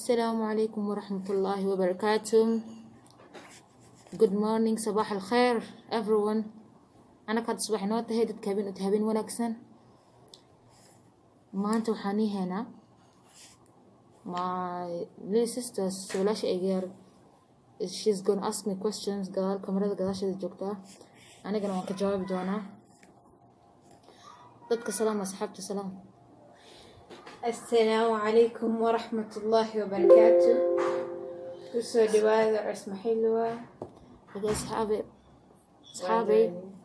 السلام عليكم ورحمة الله وبركاته. Good morning, صباح الخير everyone. أنا قد صباح نوت هيدت كابين وتهابين ونكسن ما أنتو حاني هنا my little sister سولاش إيجار she's gonna ask me questions قال كاميرا قداش الجوكتا أنا قلنا وانك جواب دونا ضدك سلام أصحابتي سلام. السلام عليكم ورحمة الله وبركاته. كسو دواذا عسم حلوة هذا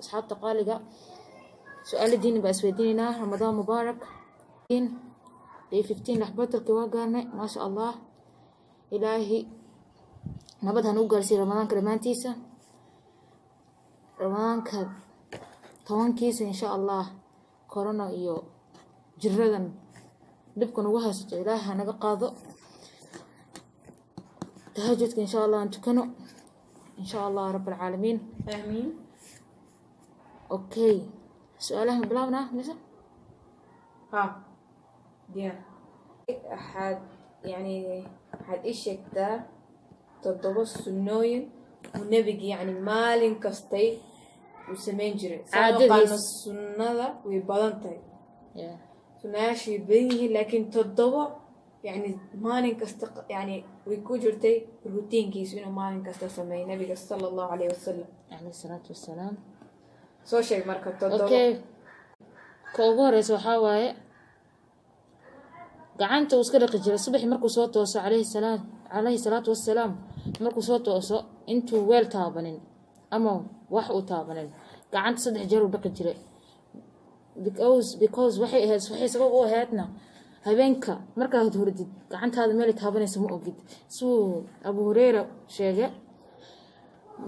أصحاب تقالقة سؤال الدين بأسوديننا رمضان مبارك دين دي 15 لحبات الكواقرنا ما شاء الله إلهي نبدها نوقر سي رمضان كرمانتيسة رمضان طوان كيسة إن شاء الله كورونا إيو جردا dhibkan ugu haysato ilaahay hanaga qaado tahajjudka insha Allah aan tukano insha Allah rabbil caalamiin آمين. okay su'aalaha bilaabna mise ديان أحد يعني أحد إيش يكتر تدرس النوين والنبي يعني مالين كستي وسمين جري عادة السنة ويبالنتي yeah سناشي بينه لكن تضوى يعني مالين كست يعني ويكون جرتي روتين كيس إنه مالين كست سمي نبي صلى الله عليه وسلم عليه الصلاة والسلام سو شيء مركب تضوى okay كوغوريس waxaa waaye gacanta uu iska dhaqi jiray subaxii markuu soo tooso calayhi salaatu wassalaam markuu soo tooso intuu weel taabanin ama wax uu taabanin gacanta 3 jeer uu dhaqi jiray because waxay sabab u ahaydna habeenka markaad hurdid gacantaada meel taabanaysa ma ogid suu Abu Hurayra sheegay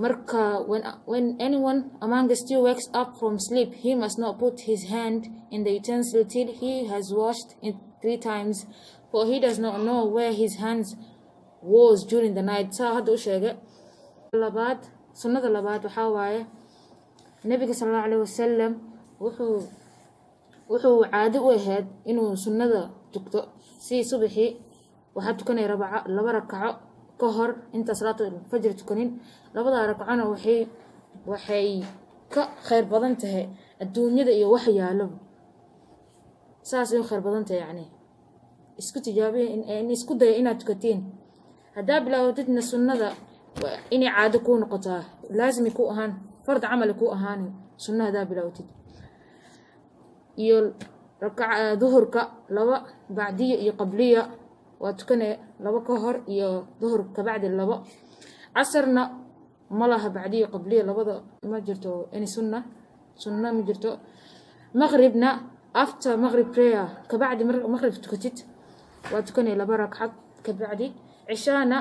marka when anyone among us still wakes up from sleep he must not put his hand in the utensil till he has washed it 3 times for he does not know where his hands was during the night saa hada u sheegay sunnada labaad waxa waaye nabiga sallallahu alayhi wasallam wuxuu caado u ahayd inuu sunnada tugto si subaxii waxa tukanay laba rakaco ka hor inta salaada fajr tukanin labada rakacana waxay ka khayr badan tahay adduunyada iyo wax yaalo saas ay khayr badan tahay yani isku tijaabiye in isku day inaad tukatiin hadaa bilaawdidna sunnada inay caado ku noqotaa laazimi ku ahaan fard amal ku ahaan sunnada bilaawtid iyo rakaca duhurka laba bacdiya iyo qabliya waa tukane laba ka hor iyo duhurka bacdi laba asrna malaha bacdiya qabliya labada ma jirto in sunna ma jirto maghribna after maghrib prayer ka bacdi maghrib tukatid waa tukane laba rakac ka bacdi cishana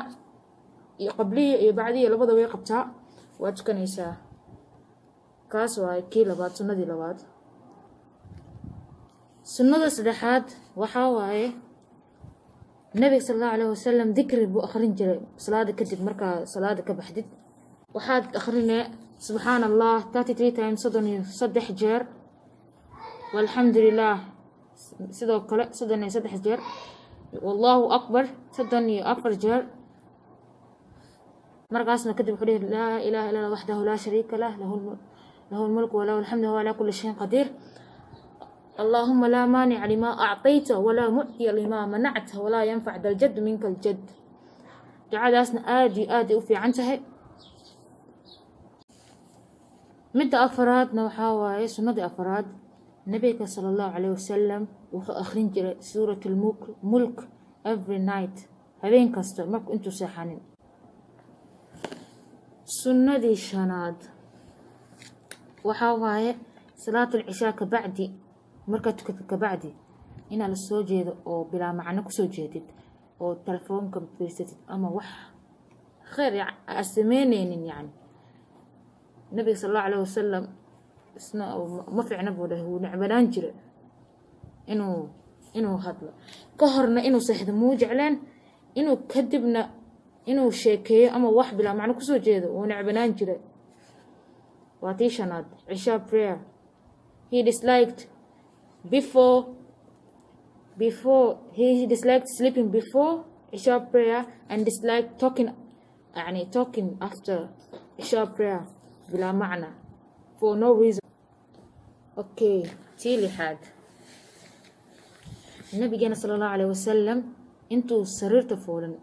iyo qabliya iyo bacdiya labada way qabtaa waa tukanaysaa kaas waa kii labaad sunnadii labaad. sunnada saddexaad waxaa waaye nabiga sallallahu alayhi wasallam dhikri buu akhrin jiray salaada kadib marka salaada ka baxdid waxaad akhrinay subhanallah 33 times 33 jeer walhamdulillah sidoo kale 33 jeer wallahu akbar 34 jeer markaasna kadib wuxuu leeyahay la ilaha illa allah wahdahu la sharika lah lahu mulku wa lahu alhamdu wa ala kulli shay'in qadir اللهم لا مانع لما أعطيت ولا معطي لما منعت ولا ينفع ذا الجد منك الجد. دعاء آدي وفي عنتها مدة أفراد نوحاوى سنة أفراد نبيك صلى الله عليه وسلم وآخرين جرى سورة الملك every night هذين كستر مرك أنتو ساحانين. سنة دي شناد وحاوى صلاة العشاء كبعدي marka tukatid ka bacdi ina la soo jeedo oo bila macna ku soo jeedid oo telefoonka fiirsatid ama wax khayr asmeyneen yani nabi sallallahu alayhi wasallam isna ma fiicna buu dhahay nacbanaan jira inuu hadlo ka horna inuu saxdo muu jeclaan inuu kadibna inuu sheekeeyo ama wax bila macna ku soo jeedo oo nacbanaan jira waa tii shanaad isha prayer he disliked before he disliked sleeping before Isha prayer and dislike talking after Isha prayer بلا معنى for no reason. Okay, tii lixaad. Nabigeena sallallahu alayhi wasallam intuu sariirta fuulan,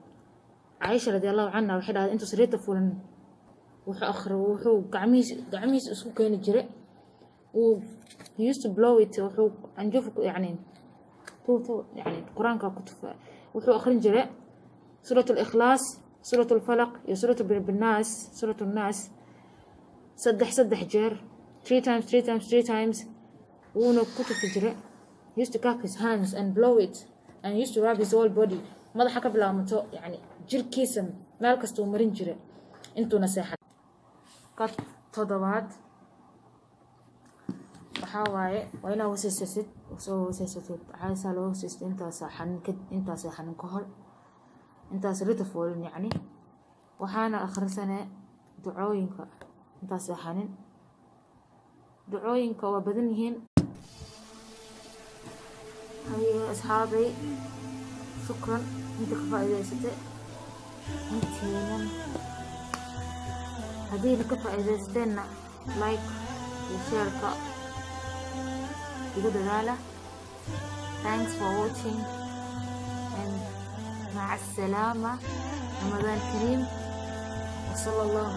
Aisha radiyallahu anha waxay dhahday intuu sariirta fuulan wuxuu gacmihiisa isku keeni jiray. He used to blow it wuxuu anjuf quraanka ku tufaa wuxuu akhrin jiray suuratul ikhlaas, suuratul falaq iyo suuratul nas, suuratul nas saddex jeer, 3 times wuuna ku tufi jiray. He used to cup his hands and blow it and used to rub his whole body. madaxa ka bilaabmato jirkiisa meel kasta uu marin jiray intuuna seexan. ka toddobaad waxaa waaye waa inaa wasaysasid soo wasaysatid caysa loo wasaystay intaas seexanin ka hor intaas rita foolin waxaana akhrisanaa ducooyinka intaas seexanin. ducooyinka waa badan yihiin. هيا أصحابي شكرا انت كفائدتي انتينا هذه كفائدتنا لايك وشير بجد ذلك. thanks for watching and مع السلامة. رمضان كريم وصلى الله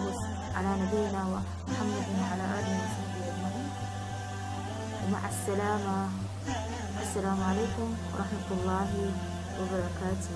على نبينا محمد وعلى آله وصحبه أجمعين ومع السلامة. السلام عليكم ورحمة الله وبركاته.